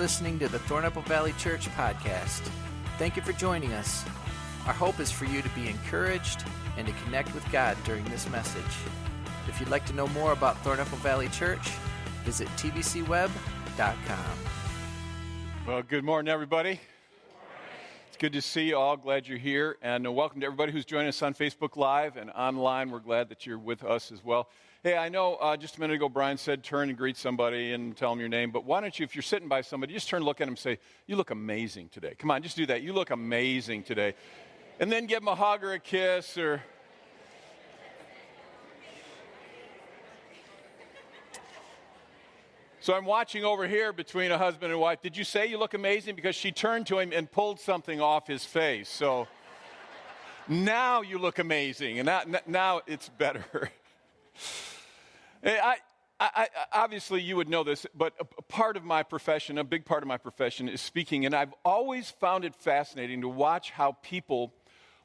listening to the Thornapple Valley Church podcast. Thank you for joining us. Our hope is for you to be encouraged and to connect with God during this message. If you'd like to know more about Thornapple Valley Church, visit tvcweb.com. Well, good morning, everybody. It's good to see you all. Glad you're here. And welcome to everybody who's joining us on Facebook Live and online. We're glad that you're with us as well. Hey, I know just a minute ago Brian said turn and greet somebody and tell them your name. But why don't you, if you're sitting by somebody, just turn and look at them and say, you look amazing today. Come on, just do that. You look amazing today. And then give them a hug or a kiss or... So I'm watching over here between a husband and wife. Did you say you look amazing? Because she turned to him and pulled something off his face. So now you look amazing, and now it's better. I obviously you would know this, but a part of my profession, a big part of my profession is speaking, and I've always found it fascinating to watch how people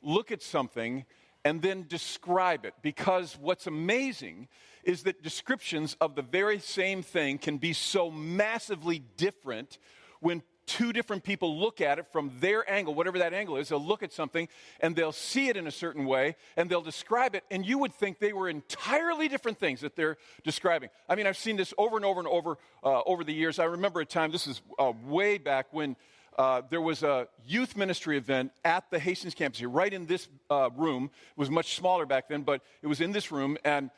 look at something and then describe it, because what's amazing is that descriptions of the very same thing can be so massively different when two different people look at it from their angle, whatever that angle is. They'll look at something and they'll see it in a certain way and they'll describe it, and you would think they were entirely different things that they're describing. I mean, I've seen this over and over and over over the years. I remember a time, this is way back when there was a youth ministry event at the Hastings campus here, right in this room. It was much smaller back then, but it was in this room, and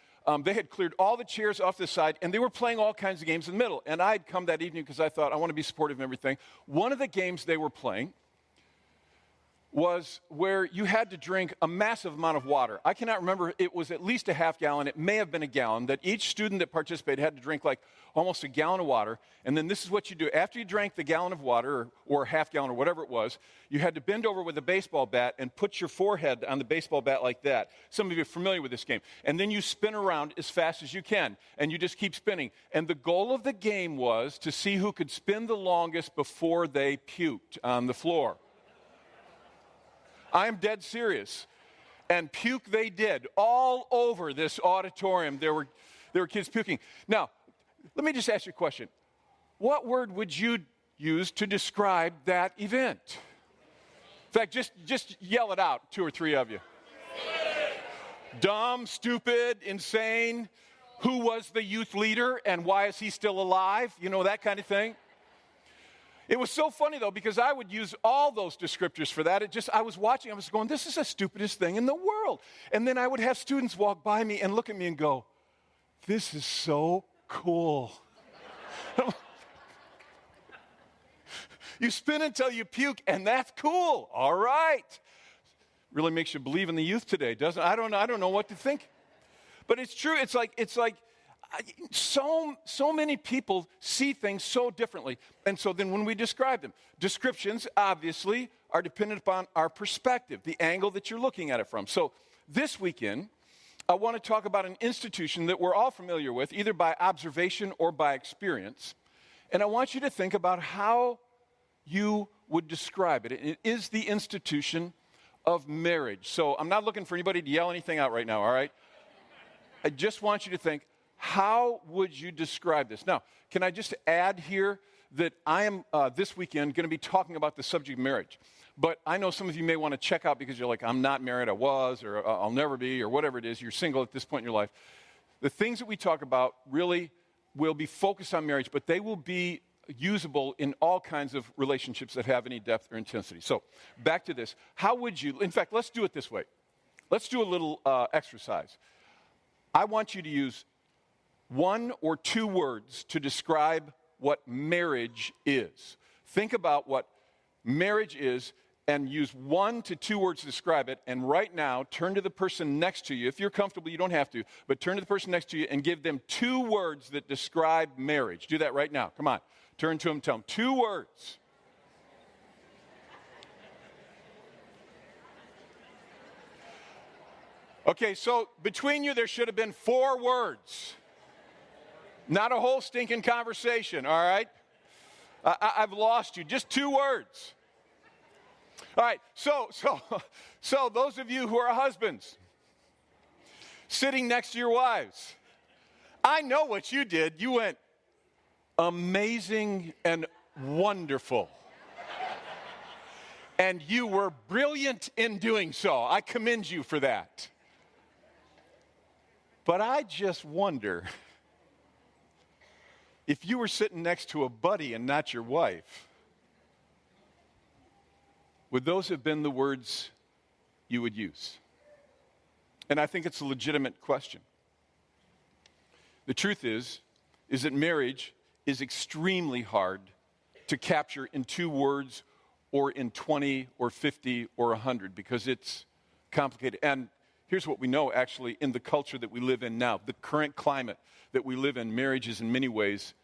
they had cleared all the chairs off this side, and they were playing all kinds of games in the middle. And I'd come that evening because I thought I want to be supportive of everything. One of the games they were playing was where you had to drink a massive amount of water. I cannot remember. It was at least a half gallon. It may have been a gallon, that each student that participated had to drink like almost a gallon of water. And then this is what you do. After you drank the gallon of water or half gallon or whatever it was, you had to bend over with a baseball bat and put your forehead on the baseball bat like that. Some of you are familiar with this game. And then you spin around as fast as you can, and you just keep spinning. And the goal of the game was to see who could spin the longest before they puked on the floor. I'm dead serious. And puke they did all over this auditorium. There were kids puking. Now, let me just ask you a question. What word would you use to describe that event? In fact, just yell it out, two or three of you. Dumb, stupid, insane. Who was the youth leader and why is he still alive? You know, that kind of thing. It was so funny, though, because I would use all those descriptors for that. I was watching, I was going, this is the stupidest thing in the world. And then I would have students walk by me and look at me and go, this is so cool. You spin until you puke, and that's cool. All right. Really makes you believe in the youth today, doesn't it? I don't know what to think. But it's true. It's like so many people see things so differently. And so then when we describe them, descriptions obviously are dependent upon our perspective, the angle that you're looking at it from. So this weekend, I want to talk about an institution that we're all familiar with, either by observation or by experience. And I want you to think about how you would describe it. It is the institution of marriage. So I'm not looking for anybody to yell anything out right now, all right? I just want you to think, how would you describe this? Now, can I just add here that I am, this weekend, going to be talking about the subject of marriage. But I know some of you may want to check out because you're like, I'm not married, I was, or I'll never be, or whatever it is. You're single at this point in your life. The things that we talk about really will be focused on marriage, but they will be usable in all kinds of relationships that have any depth or intensity. So, back to this. How would you, in fact, let's do it this way. Let's do a little exercise. I want you to use one or two words to describe what marriage is. Think about what marriage is and use 1 to 2 words to describe it. And right now, turn to the person next to you. If you're comfortable, you don't have to, but turn to the person next to you and give them 2 words that describe marriage. Do that right now. Come on. Turn to them, tell them 2 words. Okay, so between you, there should have been 4 words. Not a whole stinking conversation, all right? I've lost you. Just 2 words. All right, so those of you who are husbands, sitting next to your wives, I know what you did. You went, amazing and wonderful. And you were brilliant in doing so. I commend you for that. But I just wonder if you were sitting next to a buddy and not your wife, would those have been the words you would use? And I think it's a legitimate question. The truth is that marriage is extremely hard to capture in 2 words or in 20 or 50 or 100 because it's complicated. And here's what we know actually in the culture that we live in now, the current climate that we live in, marriage is in many ways,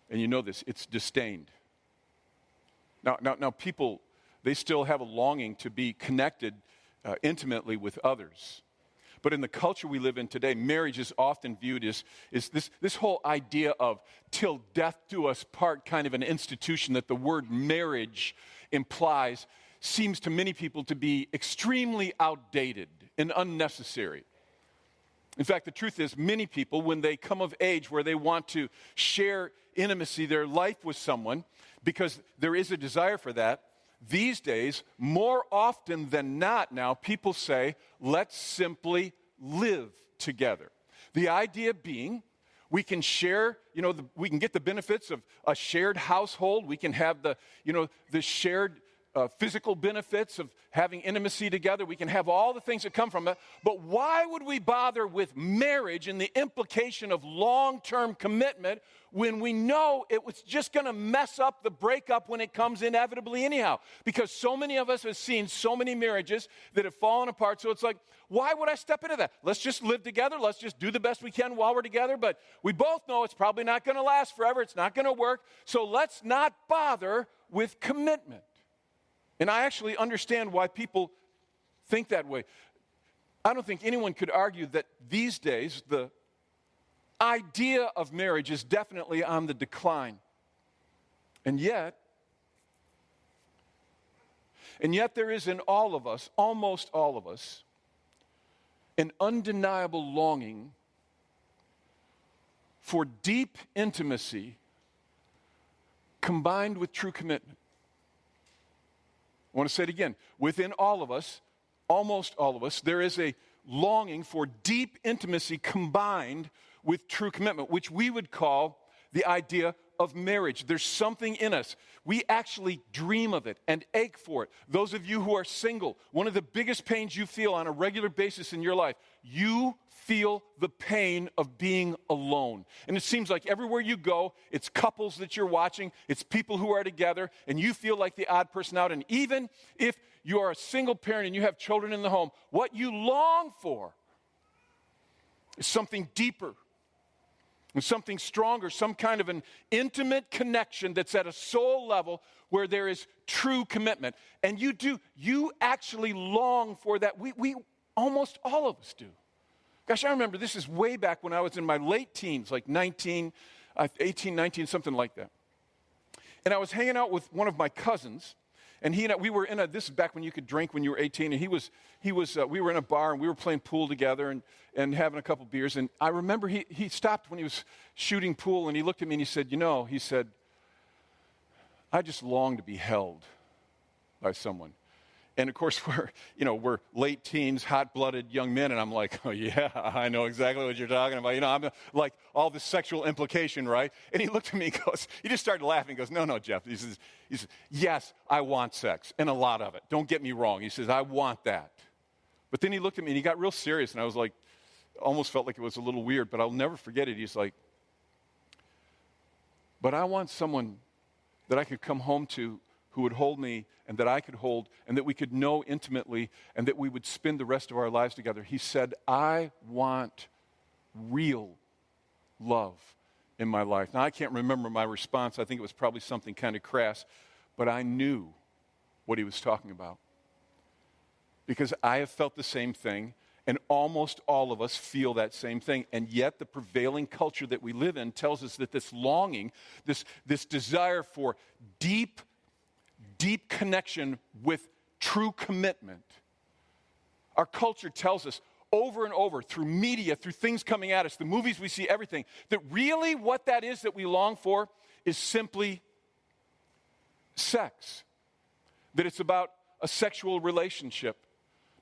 and you know this, it's disdained. Now people, they still have a longing to be connected intimately with others. But in the culture we live in today, marriage is often viewed as this whole idea of till death do us part kind of an institution that the word marriage implies seems to many people to be extremely outdated and unnecessary. In fact, the truth is many people, when they come of age where they want to share intimacy, their life with someone, because there is a desire for that, these days, more often than not now, people say, let's simply live together. The idea being, we can share, we can get the benefits of a shared household. We can have the shared physical benefits of having intimacy together. We can have all the things that come from it. But why would we bother with marriage and the implication of long-term commitment when we know it was just going to mess up the breakup when it comes inevitably anyhow? Because so many of us have seen so many marriages that have fallen apart. So it's like, why would I step into that? Let's just live together. Let's just do the best we can while we're together. But we both know it's probably not going to last forever. It's not going to work. So let's not bother with commitment. And I actually understand why people think that way. I don't think anyone could argue that these days the idea of marriage is definitely on the decline. And yet there is in all of us, almost all of us, an undeniable longing for deep intimacy combined with true commitment. I want to say it again. Within all of us, almost all of us, there is a longing for deep intimacy combined with true commitment, which we would call the idea of marriage. There's something in us. We actually dream of it and ache for it. Those of you who are single, one of the biggest pains you feel on a regular basis in your life, you feel the pain of being alone. And it seems like everywhere you go, it's couples that you're watching, it's people who are together, and you feel like the odd person out. And even if you are a single parent and you have children in the home, what you long for is something deeper and something stronger, some kind of an intimate connection that's at a soul level where there is true commitment. And you actually long for that. We almost all of us do. Gosh, I remember this is way back when I was in my late teens, like 18, 19, something like that. And I was hanging out with one of my cousins, and we were this is back when you could drink when you were 18, and we were in a bar, and we were playing pool together and having a couple beers. And I remember he stopped when he was shooting pool, and he looked at me and he said, I just long to be held by someone. And of course, we're late teens, hot-blooded young men, and I'm like, oh yeah, I know exactly what you're talking about. I'm like all this sexual implication, right? And he looked at me and he just started laughing. He goes, no, Jeff. He says, yes, I want sex, and a lot of it. Don't get me wrong. He says, I want that. But then he looked at me and he got real serious, and I was like, almost felt like it was a little weird, but I'll never forget it. He's like, but I want someone that I could come home to who would hold me and that I could hold and that we could know intimately and that we would spend the rest of our lives together. He said, I want real love in my life. Now, I can't remember my response. I think it was probably something kind of crass, but I knew what he was talking about because I have felt the same thing, and almost all of us feel that same thing. And yet the prevailing culture that we live in tells us that this longing, this desire for deep connection with true commitment. Our culture tells us over and over through media, through things coming at us, the movies we see, everything, that really what that is that we long for is simply sex, that it's about a sexual relationship.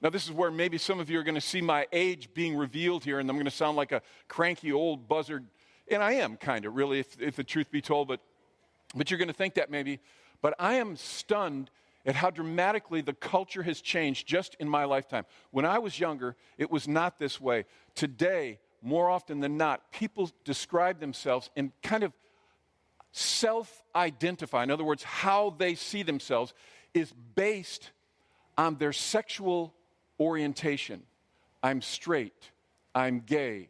Now, this is where maybe some of you are going to see my age being revealed here, and I'm going to sound like a cranky old buzzard. And I am kind of, really, if the truth be told, but you're going to think that maybe. But I am stunned at how dramatically the culture has changed just in my lifetime. When I was younger, it was not this way. Today, more often than not, people describe themselves and kind of self-identify. In other words, how they see themselves is based on their sexual orientation. I'm straight, I'm gay,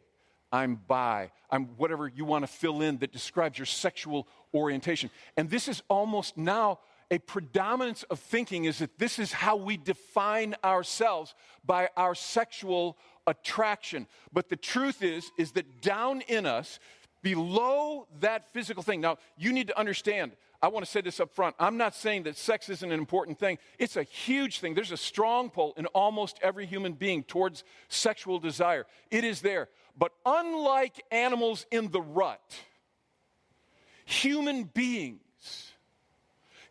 I'm bi, I'm whatever you want to fill in that describes your sexual orientation. And this is almost now a predominance of thinking, is that this is how we define ourselves, by our sexual attraction. But the truth is that down in us, below that physical thing, now you need to understand, I want to say this up front, I'm not saying that sex isn't an important thing. It's a huge thing. There's a strong pull in almost every human being towards sexual desire. It is there. But unlike animals in the rut, human beings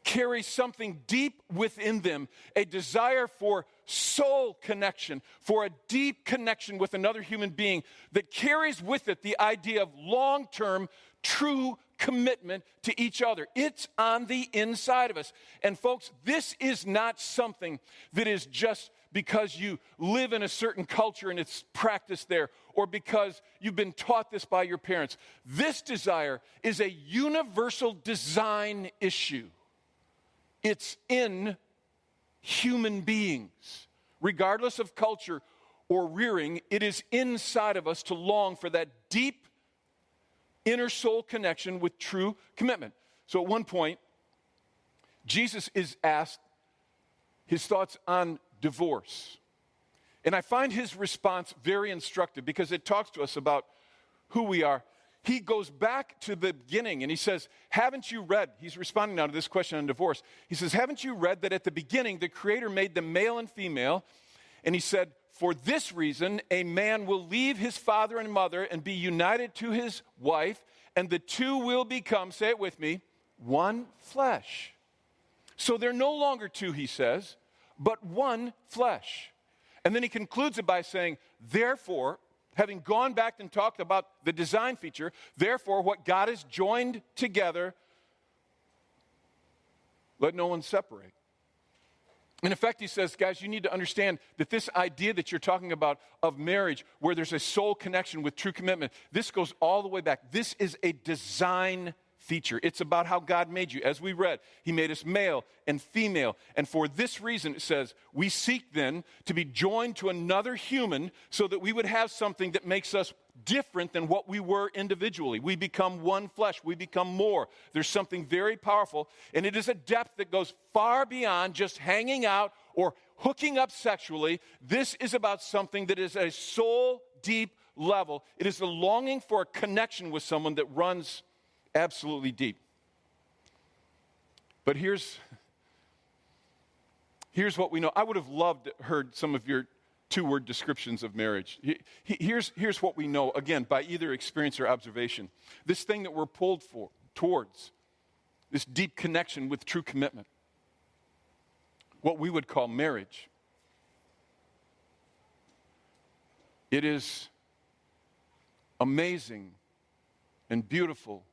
carry something deep within them, a desire for soul connection, for a deep connection with another human being that carries with it the idea of long-term, true commitment to each other. It's on the inside of us. And folks, this is not something that is just because you live in a certain culture and it's practiced there, or because you've been taught this by your parents. This desire is a universal design issue. It's in human beings. Regardless of culture or rearing, it is inside of us to long for that deep inner soul connection with true commitment. So at one point, Jesus is asked his thoughts on divorce. And I find his response very instructive because it talks to us about who we are. He goes back to the beginning and he says, haven't you read, he's responding now to this question on divorce. He says, haven't you read that at the beginning the Creator made them male and female? And he said, for this reason, a man will leave his father and mother and be united to his wife, and the two will become, say it with me, one flesh. So they're no longer two, he says, but one flesh. And then he concludes it by saying, therefore, having gone back and talked about the design feature, therefore, what God has joined together, let no one separate. In effect, he says, guys, you need to understand that this idea that you're talking about of marriage, where there's a soul connection with true commitment, this goes all the way back. This is a design feature. It's about how God made you. As we read, he made us male and female. And for this reason, it says, we seek then to be joined to another human so that we would have something that makes us different than what we were individually. We become one flesh. We become more. There's something very powerful, and it is a depth that goes far beyond just hanging out or hooking up sexually. This is about something that is a soul deep level. It is the longing for a connection with someone that runs absolutely deep. But here's what we know. I would have loved to heard some of your two-word descriptions of marriage. Here's what we know, again, by either experience or observation. This thing that we're pulled towards, this deep connection with true commitment, what we would call marriage. It is amazing and beautiful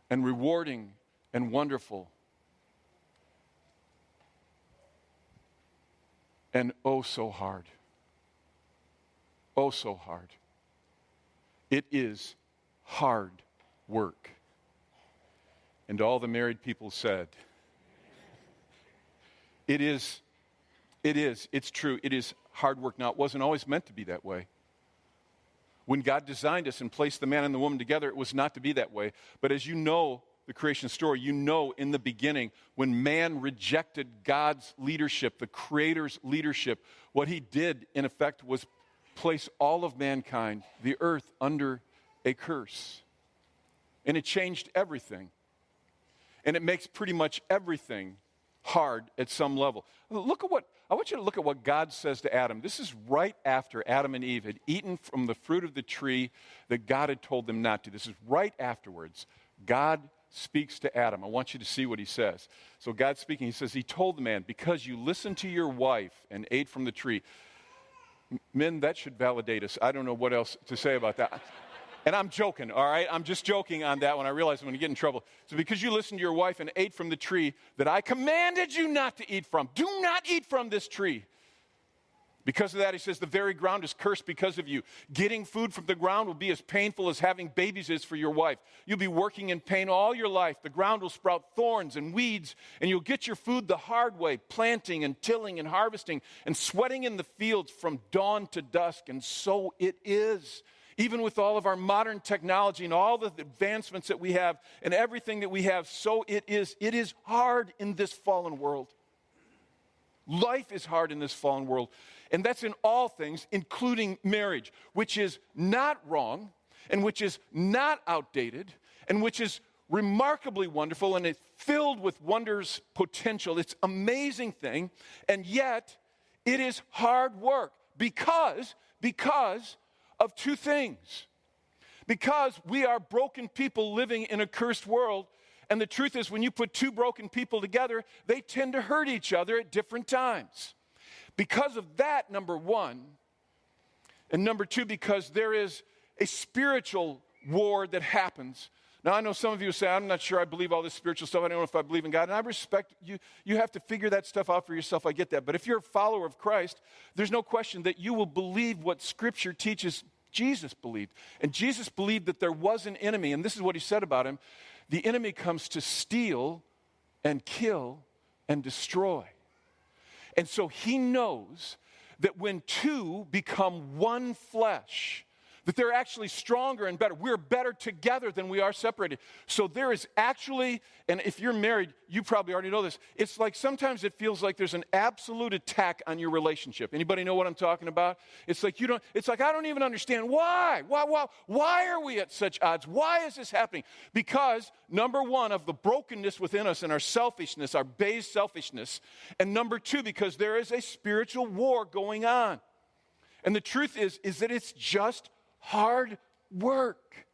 and rewarding and wonderful. And oh, so hard. Oh, so hard. It is hard work. And all the married people said, it's true, it is hard work. Now, it wasn't always meant to be that way. When God designed us and placed the man and the woman together, it was not to be that way. But as you know the creation story, you know in the beginning, when man rejected God's leadership, the Creator's leadership, what he did, in effect, was place all of mankind, the earth, under a curse. And it changed everything. And it makes pretty much everything hard at some level. I want you to look at what God says to Adam. This is right after Adam and Eve had eaten from the fruit of the tree that God had told them not to. This is right afterwards. God speaks to Adam. I want you to see what he says. So God's speaking. He says, he told the man, because you listened to your wife and ate from the tree. Men, that should validate us. I don't know what else to say about that. And I'm joking, all right? I'm just joking on that one. I realize I'm going to get in trouble. So because you listened to your wife and ate from the tree that I commanded you not to eat from. Do not eat from this tree. Because of that, he says, the very ground is cursed because of you. Getting food from the ground will be as painful as having babies is for your wife. You'll be working in pain all your life. The ground will sprout thorns and weeds, and you'll get your food the hard way, planting and tilling and harvesting and sweating in the fields from dawn to dusk. And so it is. Even with all of our modern technology and all the advancements that we have and everything that we have, so it is. It is hard in this fallen world. Life is hard in this fallen world. And that's in all things, including marriage, which is not wrong and which is not outdated and which is remarkably wonderful and it's filled with wonders potential. It's an amazing thing. And yet, it is hard work because of two things. Because we are broken people living in a cursed world. And the truth is, when you put two broken people together, they tend to hurt each other at different times. Because of that, number one, and number two, because there is a spiritual war that happens. Now, I know some of you say, I'm not sure I believe all this spiritual stuff. I don't know if I believe in God. And I respect you. You have to figure that stuff out for yourself. I get that. But if you're a follower of Christ, there's no question that you will believe what Scripture teaches Jesus believed. And Jesus believed that there was an enemy. And this is what he said about him. The enemy comes to steal and kill and destroy. And so he knows that when two become one flesh, that they're actually stronger and better. We're better together than we are separated. So there is actually, and if you're married, you probably already know this, it's like sometimes it feels like there's an absolute attack on your relationship. Anybody know what I'm talking about? It's like I don't even understand why. Why are we at such odds? Why is this happening? Because number one, of the brokenness within us and our selfishness, our base selfishness, and number two, because there is a spiritual war going on. And the truth is that it's just hard work.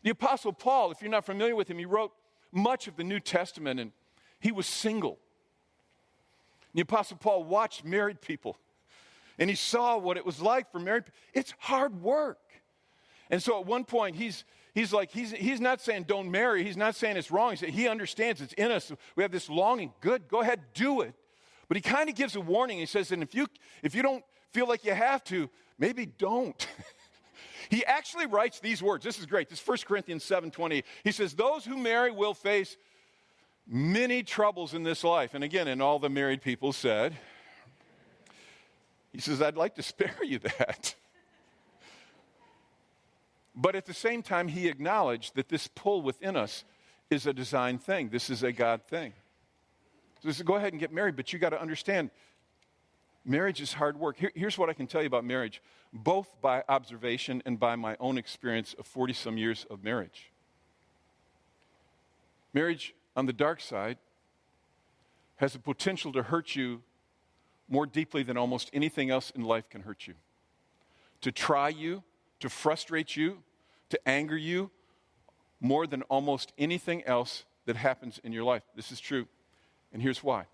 The Apostle Paul, if you're not familiar with him, he wrote much of the New Testament, and he was single. The Apostle Paul watched married people, and he saw what it was like for married people. It's hard work. And so at one point, he's not saying don't marry. He's not saying it's wrong. He understands it's in us. We have this longing. Good, go ahead, do it. But he kind of gives a warning. He says, and if you don't feel like you have to, maybe don't. He actually writes these words. This is great. This is 1 Corinthians 7:20. He says, those who marry will face many troubles in this life. And again, and all the married people said, he says, I'd like to spare you that. But at the same time, he acknowledged that this pull within us is a design thing. This is a God thing. So he said, go ahead and get married, but you got to understand, marriage is hard work. Here's what I can tell you about marriage, both by observation and by my own experience of 40-some years of marriage. Marriage, on the dark side, has the potential to hurt you more deeply than almost anything else in life can hurt you. To try you, to frustrate you, to anger you, more than almost anything else that happens in your life. This is true, and here's why.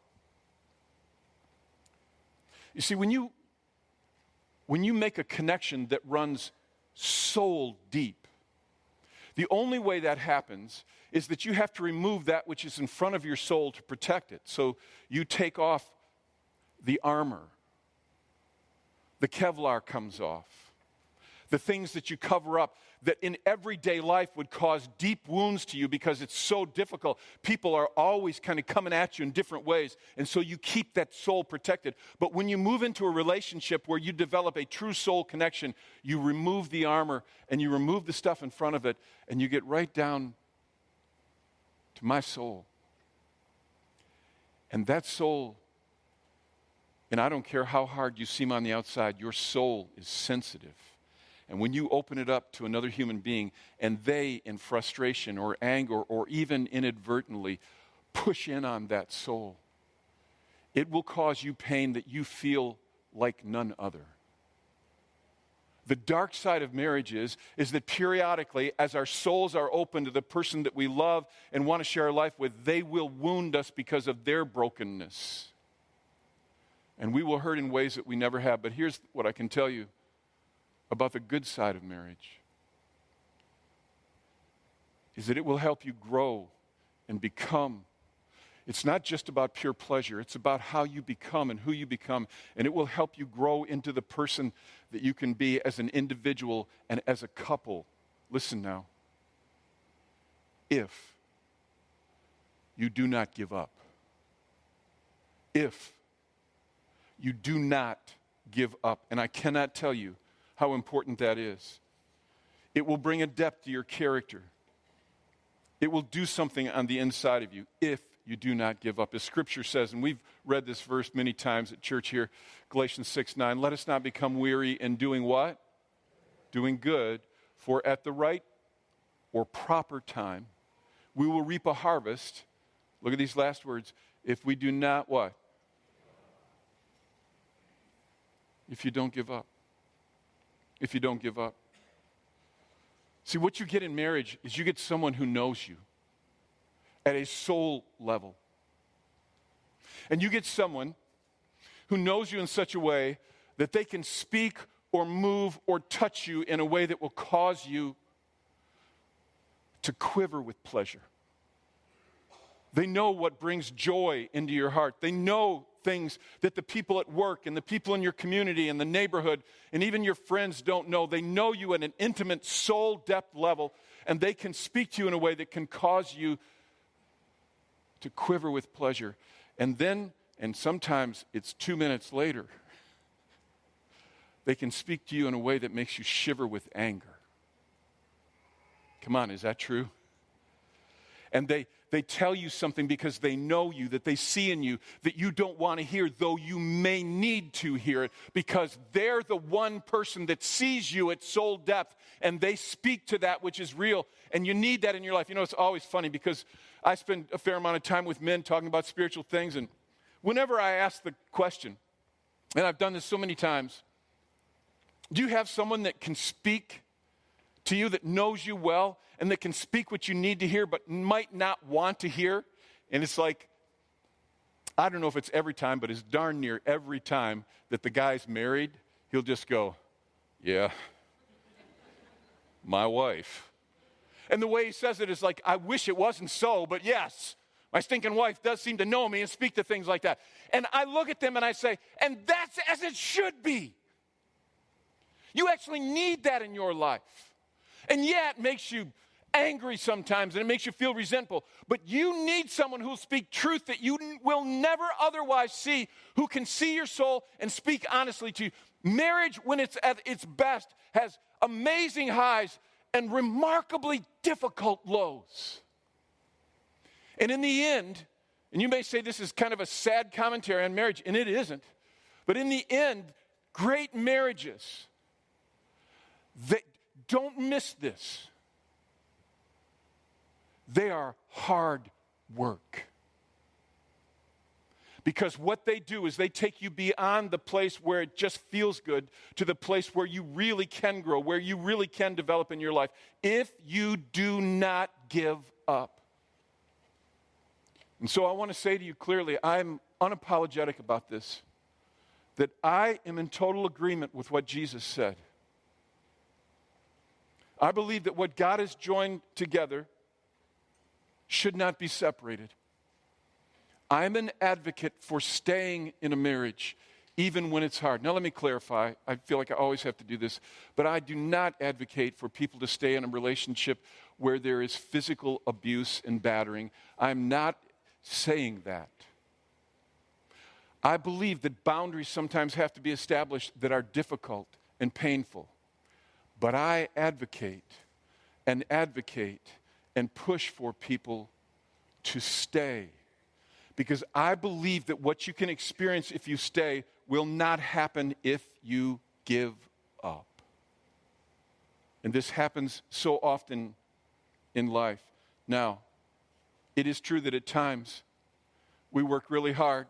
You see, when you make a connection that runs soul deep, the only way that happens is that you have to remove that which is in front of your soul to protect it. So you take off the armor. The Kevlar comes off. The things that you cover up that in everyday life would cause deep wounds to you because it's so difficult. People are always kind of coming at you in different ways, and so you keep that soul protected. But when you move into a relationship where you develop a true soul connection, you remove the armor and you remove the stuff in front of it, and you get right down to my soul. And that soul, and I don't care how hard you seem on the outside, your soul is sensitive. And when you open it up to another human being and they, in frustration or anger or even inadvertently, push in on that soul, it will cause you pain that you feel like none other. The dark side of marriage is that periodically, as our souls are open to the person that we love and want to share our life with, they will wound us because of their brokenness. And we will hurt in ways that we never have. But here's what I can tell you about the good side of marriage, is that it will help you grow and become. It's not just about pure pleasure. It's about how you become and who you become. And it will help you grow into the person that you can be as an individual and as a couple. Listen now. If you do not give up. If you do not give up. And I cannot tell you how important that is. It will bring a depth to your character. It will do something on the inside of you if you do not give up. As Scripture says, and we've read this verse many times at church here, Galatians 6:9, let us not become weary in doing what? Doing good, for at the right or proper time, we will reap a harvest. Look at these last words. If we do not what? If you don't give up. If you don't give up. See, what you get in marriage is you get someone who knows you at a soul level. And you get someone who knows you in such a way that they can speak or move or touch you in a way that will cause you to quiver with pleasure. They know what brings joy into your heart. They know things that the people at work and the people in your community and the neighborhood and even your friends don't know. They know you at an intimate soul depth level, and they can speak to you in a way that can cause you to quiver with pleasure. And then, and sometimes it's 2 minutes later, they can speak to you in a way that makes you shiver with anger. Come on, is that true? And they tell you something because they know you, that they see in you, that you don't want to hear, though you may need to hear it, because they're the one person that sees you at soul depth, and they speak to that which is real, and you need that in your life. You know, it's always funny because I spend a fair amount of time with men talking about spiritual things, and whenever I ask the question, and I've done this so many times, do you have someone that can speak to you, that knows you well, and that can speak what you need to hear but might not want to hear? And it's like, I don't know if it's every time, but it's darn near every time that the guy's married, he'll just go, yeah, my wife. And the way he says it is like, I wish it wasn't so, but yes, my stinking wife does seem to know me and speak to things like that. And I look at them and I say, and that's as it should be. You actually need that in your life. And yeah, it makes you angry sometimes, and it makes you feel resentful. But you need someone who will speak truth that you will never otherwise see, who can see your soul and speak honestly to you. Marriage, when it's at its best, has amazing highs and remarkably difficult lows. And in the end, and you may say this is kind of a sad commentary on marriage, and it isn't, but in the end, great marriages, don't miss this. They are hard work. Because what they do is they take you beyond the place where it just feels good to the place where you really can grow, where you really can develop in your life, if you do not give up. And so I want to say to you clearly, I'm unapologetic about this, that I am in total agreement with what Jesus said. I believe that what God has joined together should not be separated. I'm an advocate for staying in a marriage, even when it's hard. Now, let me clarify. I feel like I always have to do this, but I do not advocate for people to stay in a relationship where there is physical abuse and battering. I'm not saying that. I believe that boundaries sometimes have to be established that are difficult and painful. But I advocate and push for people to stay. Because I believe that what you can experience if you stay will not happen if you give up. And this happens so often in life. Now, it is true that at times we work really hard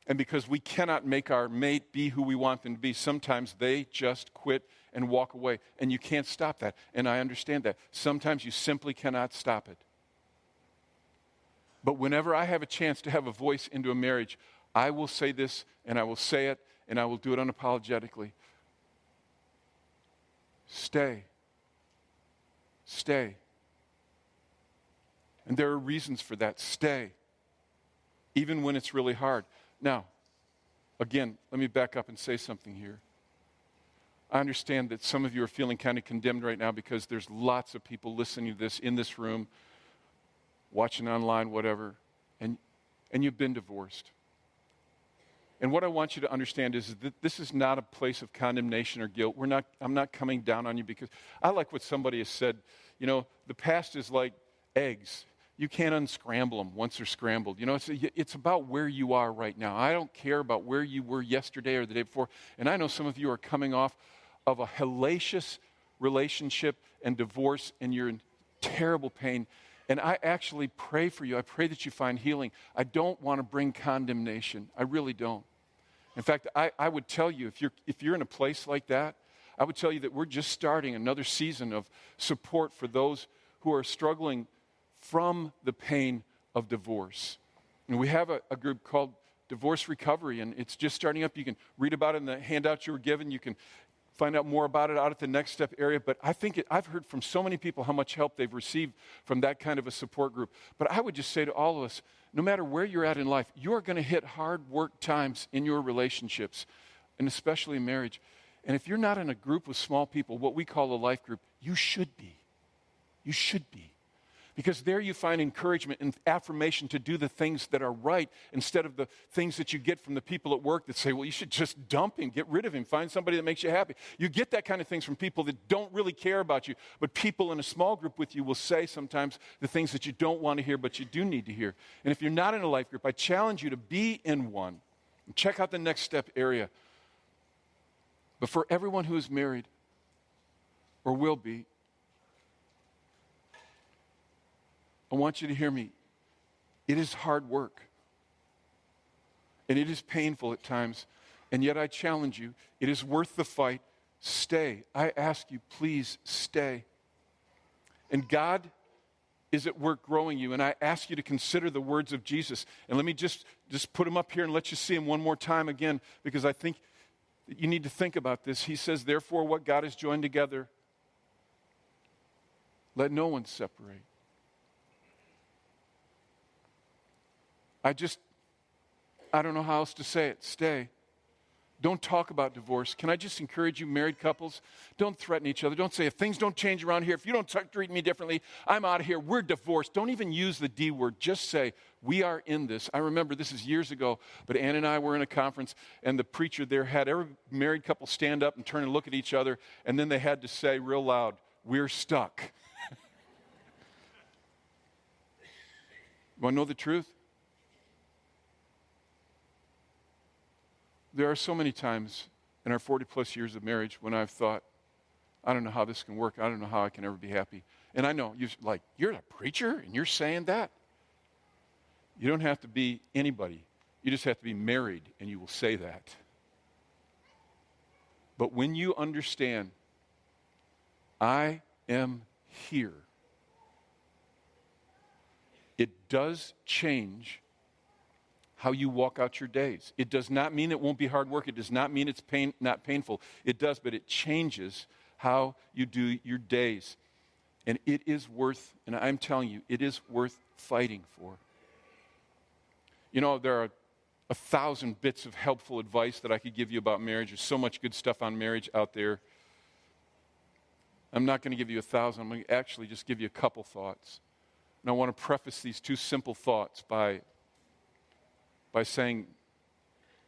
And because we cannot make our mate be who we want them to be, sometimes they just quit and walk away. And you can't stop that. And I understand that. Sometimes you simply cannot stop it. But whenever I have a chance to have a voice into a marriage, I will say this, and I will say it, and I will do it unapologetically. Stay. Stay. And there are reasons for that. Stay. Even when it's really hard. Now, again, let me back up and say something here. I understand that some of you are feeling kind of condemned right now because there's lots of people listening to this in this room, watching online, whatever, and you've been divorced. And what I want you to understand is that this is not a place of condemnation or guilt. I'm not coming down on you because I like what somebody has said. You know, the past is like eggs. You can't unscramble them once they're scrambled. You know, it's about where you are right now. I don't care about where you were yesterday or the day before. And I know some of you are coming off of a hellacious relationship and divorce, and you're in terrible pain. And I actually pray for you. I pray that you find healing. I don't want to bring condemnation. I really don't. In fact, I would tell you, if you're in a place like that, I would tell you that we're just starting another season of support for those who are struggling from the pain of divorce. And we have a group called Divorce Recovery, and it's just starting up. You can read about it in the handout you were given. You can find out more about it out at the Next Step area. But I've heard from so many people how much help they've received from that kind of a support group. But I would just say to all of us, no matter where you're at in life, you're going to hit hard work times in your relationships, and especially in marriage. And if you're not in a group with small people, what we call a life group, you should be. You should be. Because there you find encouragement and affirmation to do the things that are right instead of the things that you get from the people at work that say, well, you should just dump him, get rid of him, find somebody that makes you happy. You get that kind of things from people that don't really care about you. But people in a small group with you will say sometimes the things that you don't want to hear, but you do need to hear. And if you're not in a life group, I challenge you to be in one. And check out the Next Step area. But for everyone who is married or will be, I want you to hear me. It is hard work. And it is painful at times. And yet I challenge you, it is worth the fight. Stay. I ask you, please stay. And God is at work growing you. And I ask you to consider the words of Jesus. And let me just put them up here and let you see them one more time again, because I think that you need to think about this. He says, therefore, what God has joined together, let no one separate. I don't know how else to say it. Stay. Don't talk about divorce. Can I just encourage you, married couples? Don't threaten each other. Don't say, if things don't change around here, if you don't start treating me differently, I'm out of here. We're divorced. Don't even use the D word. Just say, we are in this. I remember this is years ago, but Ann and I were in a conference, and the preacher there had every married couple stand up and turn and look at each other, and then they had to say real loud, we're stuck. You want to know the truth? There are so many times in our 40-plus years of marriage when I've thought, I don't know how this can work. I don't know how I can ever be happy. And I know, you're a preacher and you're saying that? You don't have to be anybody. You just have to be married and you will say that. But when you understand, I am here, it does change how you walk out your days. It does not mean it won't be hard work. It does not mean it's not painful. It does, but it changes how you do your days. And it is worth, and I'm telling you, it is worth fighting for. You know, there are 1,000 bits of helpful advice that I could give you about marriage. There's so much good stuff on marriage out there. I'm not going to give you 1,000. I'm going to actually just give you a couple thoughts. And I want to preface these two simple thoughts by saying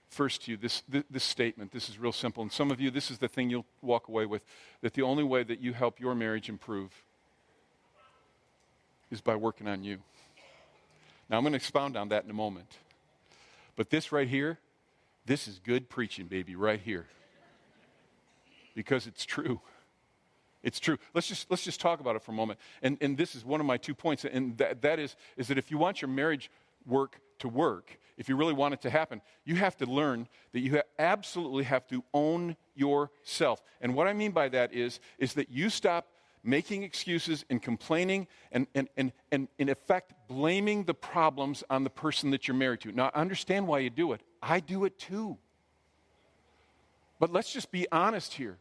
first to you this statement. This is real simple. And some of you, this is the thing you'll walk away with, that the only way that you help your marriage improve is by working on you. Now, I'm going to expound on that in a moment. But this right here, this is good preaching, baby, right here. Because it's true. It's true. Let's just talk about it for a moment. And this is one of my 2 points. And that is that if you want your marriage work to work, if you really want it to happen, you have to learn that you absolutely have to own yourself. And what I mean by that is that you stop making excuses and complaining and in effect blaming the problems on the person that you're married to. Now, I understand why you do it. I do it too. But let's just be honest here.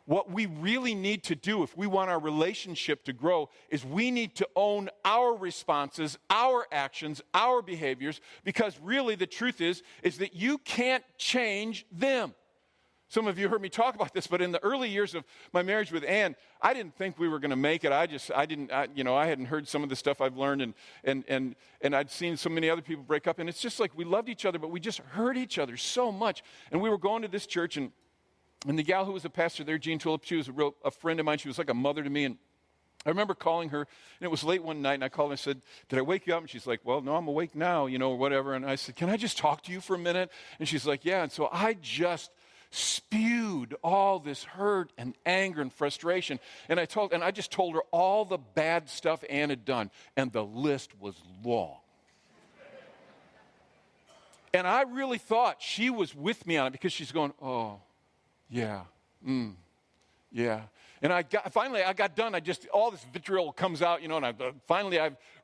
What we really need to do if we want our relationship to grow is we need to own our responses, our actions, our behaviors, because really the truth is that you can't change them. Some of you heard me talk about this, but in the early years of my marriage with Ann, I didn't think we were going to make it. I hadn't heard some of the stuff I've learned, and I'd seen so many other people break up, and it's just like we loved each other, but we just hurt each other so much. And we were going to this church, and the gal who was a pastor there, Jean Tulip, she was a friend of mine. She was like a mother to me, and I remember calling her, and it was late one night, and I called her and I said, "Did I wake you up?" And she's like, "Well, no, I'm awake now, or whatever." And I said, "Can I just talk to you for a minute?" And she's like, "Yeah." And so I just spewed all this hurt and anger and frustration. And I just told her all the bad stuff Ann had done, and the list was long. And I really thought she was with me on it because she's going, "Oh, yeah, yeah." And I got done. All this vitriol comes out, and I've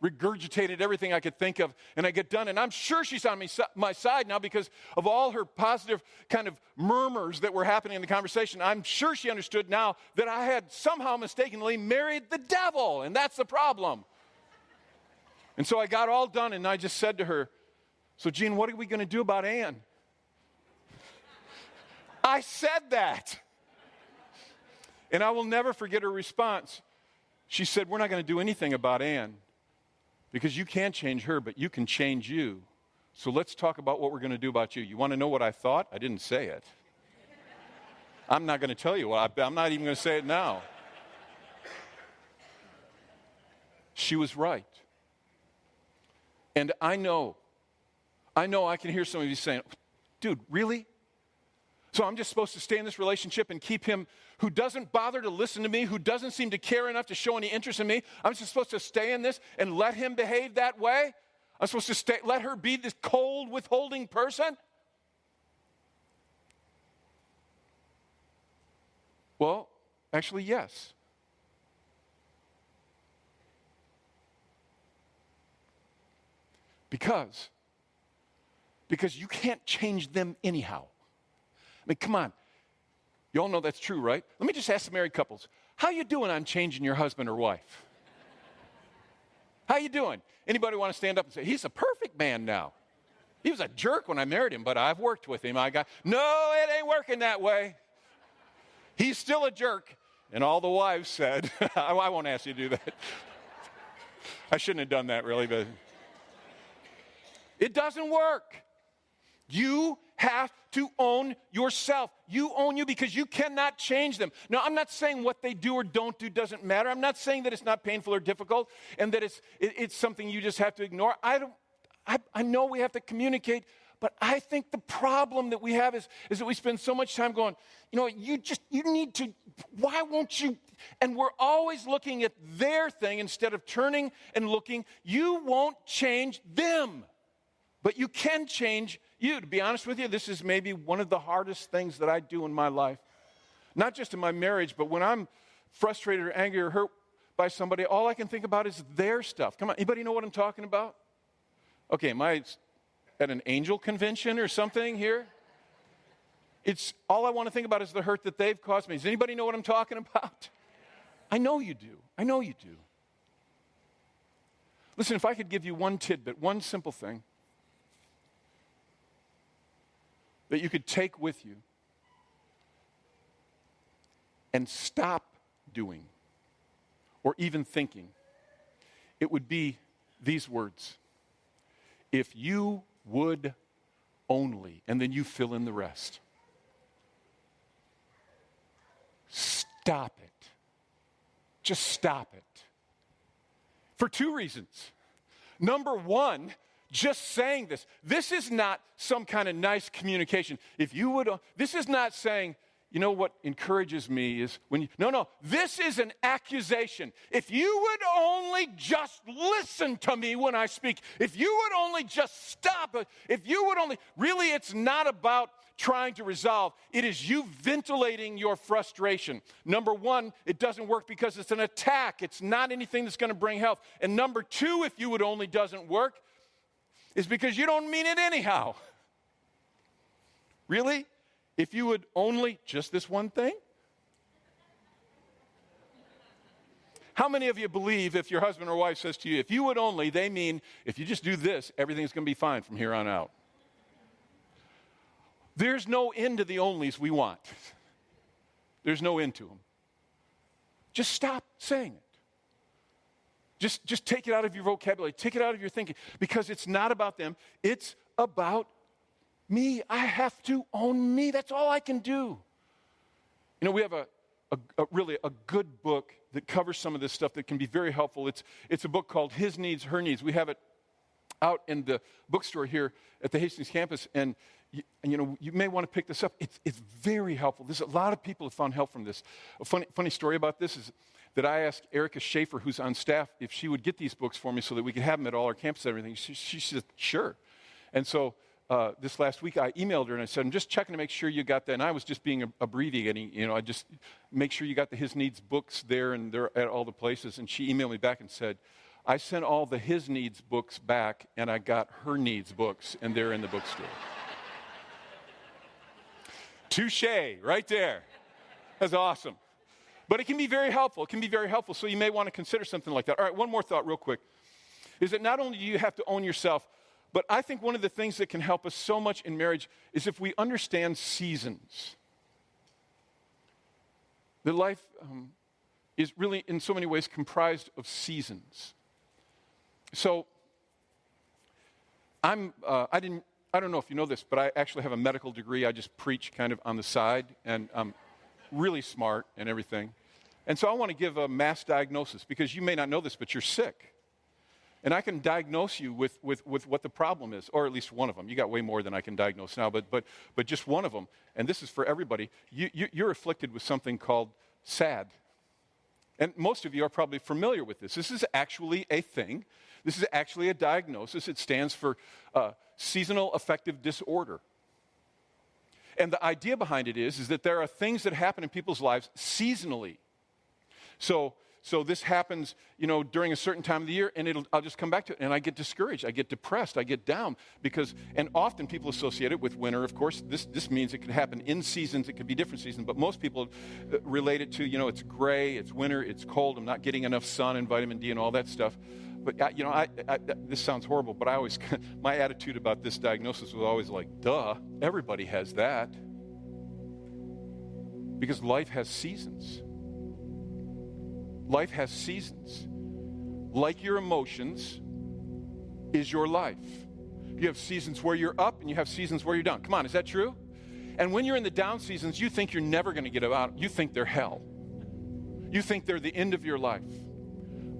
regurgitated everything I could think of, and I get done, and I'm sure she's on my side now because of all her positive kind of murmurs that were happening in the conversation. I'm sure she understood now that I had somehow mistakenly married the devil, and that's the problem. And so I got all done, and I just said to her, "So, Jean, what are we going to do about Ann?" I said that. And I will never forget her response. She said, "We're not going to do anything about Ann because you can't change her, but you can change you. So let's talk about what we're going to do about you." You want to know what I thought? I didn't say it. I'm not going to tell you. I'm not even going to say it now. She was right. And I know I can hear some of you saying, "Dude, really? So I'm just supposed to stay in this relationship and keep him who doesn't bother to listen to me, who doesn't seem to care enough to show any interest in me? I'm just supposed to stay in this and let him behave that way? I'm supposed to let her be this cold, withholding person?" Well, actually, yes. Because you can't change them anyhow. I mean, come on. You all know that's true, right? Let me just ask the married couples. How you doing on changing your husband or wife? How you doing? Anybody want to stand up and say, "He's a perfect man now. He was a jerk when I married him, but I've worked with him. No, it ain't working that way. He's still a jerk." And all the wives said, I won't ask you to do that. I shouldn't have done that, really, but it doesn't work. You have to own yourself. You own you because you cannot change them. Now, I'm not saying what they do or don't do doesn't matter. I'm not saying that it's not painful or difficult and that it's something you just have to ignore. I know we have to communicate, but I think the problem that we have is that we spend so much time going, you need to, why won't you? And we're always looking at their thing instead of turning and looking. You won't change them, but you can change you. To be honest with you, this is maybe one of the hardest things that I do in my life. Not just in my marriage, but when I'm frustrated or angry or hurt by somebody, all I can think about is their stuff. Come on, anybody know what I'm talking about? Okay, am I at an angel convention or something here? It's all I want to think about is the hurt that they've caused me. Does anybody know what I'm talking about? I know you do. I know you do. Listen, if I could give you one tidbit, one simple thing that you could take with you and stop doing or even thinking, it would be these words. If you would only, and then you fill in the rest. Stop it. Just stop it. For two reasons. Number one, just saying this is not some kind of nice communication. If you would, this is not saying, you know what encourages me is when this is an accusation. If you would only just listen to me when I speak, if you would only just stop, if you would only, really it's not about trying to resolve. It is you ventilating your frustration. Number one, it doesn't work because it's an attack. It's not anything that's going to bring health. And number two, if you would only doesn't work, is because you don't mean it anyhow. Really? If you would only, just this one thing? How many of you believe if your husband or wife says to you, if you would only, they mean if you just do this, everything's going to be fine from here on out? There's no end to the onlys we want. There's no end to them. Just stop saying it. Just take it out of your vocabulary. Take it out of your thinking. Because it's not about them. It's about me. I have to own me. That's all I can do. You know, we have a really good book that covers some of this stuff that can be very helpful. It's a book called His Needs, Her Needs. We have it out in the bookstore here at the Hastings campus, and you may want to pick this up. It's very helpful. There's a lot of people have found help from this. A funny story about this is that I asked Erica Schaefer, who's on staff, if she would get these books for me so that we could have them at all our campuses and everything. She said, sure. And so this last week I emailed her and I said, I'm just checking to make sure you got that. And I was just being abbreviating, I just make sure you got the His Needs books there and they're at all the places. And she emailed me back and said, I sent all the His Needs books back and I got Her Needs books and they're in the bookstore. Touche, right there. That's awesome. But it can be very helpful. It can be very helpful. So you may want to consider something like that. All right, one more thought real quick. Is that not only do you have to own yourself, but I think one of the things that can help us so much in marriage is if we understand seasons. That life is really in so many ways comprised of seasons. So I don't know if you know this, but I actually have a medical degree. I just preach kind of on the side, and I'm really smart and everything. And so I want to give a mass diagnosis because you may not know this, but you're sick. And I can diagnose you with what the problem is, or at least one of them. You got way more than I can diagnose now, but just one of them. And this is for everybody. You're afflicted with something called SAD. And most of you are probably familiar with this. This is actually a thing. This is actually a diagnosis. It stands for seasonal affective disorder. And the idea behind it is that there are things that happen in people's lives seasonally. So this happens, during a certain time of the year, and I'll just come back to it, and I get discouraged, I get depressed, I get down, and often people associate it with winter, of course. This means it can happen in seasons, it could be different seasons, but most people relate it to, it's gray, it's winter, it's cold, I'm not getting enough sun and vitamin D and all that stuff. But, this sounds horrible, but my attitude about this diagnosis was always like, duh, everybody has that. Because life has seasons. Life has seasons. Like your emotions is your life. You have seasons where you're up and you have seasons where you're down. Come on, is that true? And when you're in the down seasons, you think you're never going to get out. You think they're hell. You think they're the end of your life.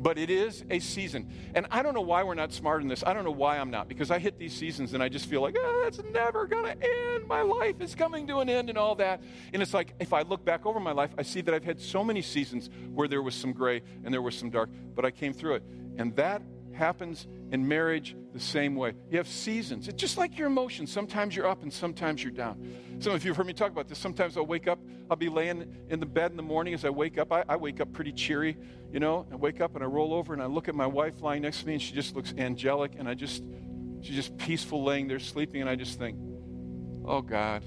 But it is a season. And I don't know why we're not smart in this. I don't know why I'm not. Because I hit these seasons and I just feel like, it's never going to end. My life is coming to an end and all that. And it's like, if I look back over my life, I see that I've had so many seasons where there was some gray and there was some dark. But I came through it. And that happens in marriage the same way. You have seasons. It's just like your emotions. Sometimes you're up and sometimes you're down. Some of you have heard me talk about this. Sometimes I'll wake up, I'll be laying in the bed in the morning as I wake up. I wake up pretty cheery, I wake up and I roll over and I look at my wife lying next to me and she just looks angelic and she's just peaceful laying there sleeping, and I just think, oh God,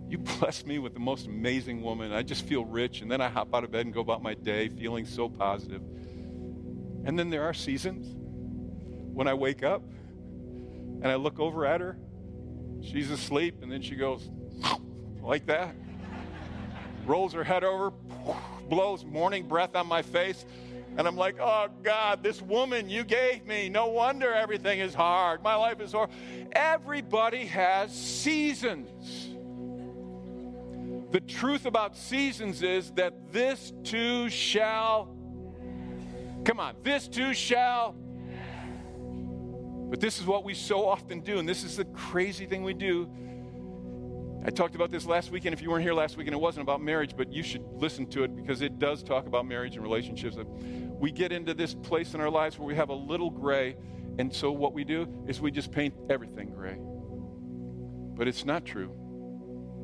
you blessed me with the most amazing woman. I just feel rich, and then I hop out of bed and go about my day feeling so positive. And then there are seasons when I wake up and I look over at her, she's asleep, and then she goes like that, rolls her head over, blows morning breath on my face, and I'm like, oh God, this woman you gave me, no wonder everything is hard. My life is hard. Everybody has seasons. The truth about seasons is that this too shall. Come on, this too shall. But this is what we so often do, and this is the crazy thing we do, I talked about this last weekend. If you weren't here last weekend, it wasn't about marriage, but you should listen to it because it does talk about marriage and relationships. We get into this place in our lives where we have a little gray, and so what we do is we just paint everything gray. But it's not true.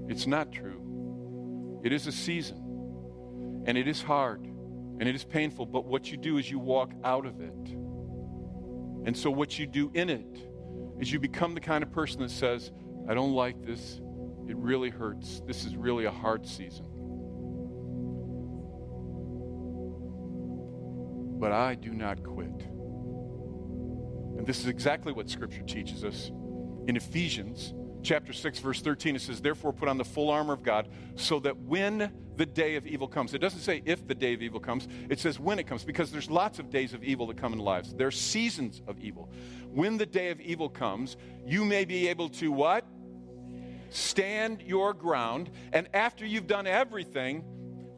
It's not true. It is a season, and it is hard, and it is painful, but what you do is you walk out of it. And so what you do in it is you become the kind of person that says, I don't like this. It really hurts. This is really a hard season. But I do not quit. And this is exactly what Scripture teaches us. In Ephesians chapter 6, verse 13, it says, therefore put on the full armor of God so that when the day of evil comes. It doesn't say if the day of evil comes. It says when it comes, because there's lots of days of evil that come in lives. There are seasons of evil. When the day of evil comes, you may be able to what? Stand your ground, and after you've done everything,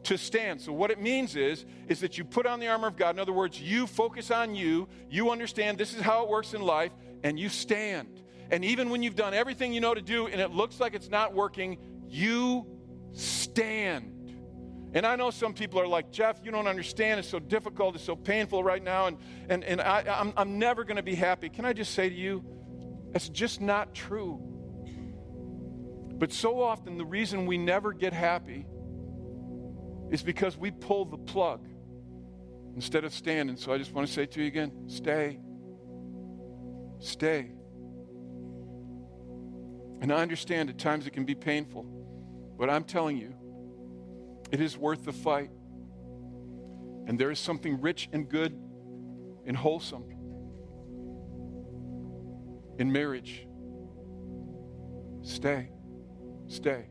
to stand. So what it means is that you put on the armor of God. In other words, you focus on you understand this is how it works in life, and you stand. And even when you've done everything you know to do, and it looks like it's not working, you stand. And I know some people are like, Jeff, you don't understand. It's so difficult. It's so painful right now, and I'm never going to be happy. Can I just say to you, that's just not true. But so often the reason we never get happy is because we pull the plug instead of standing. So I just want to say to you again, stay. Stay. And I understand at times it can be painful, but I'm telling you, it is worth the fight. And there is something rich and good and wholesome in marriage. Stay. Stay.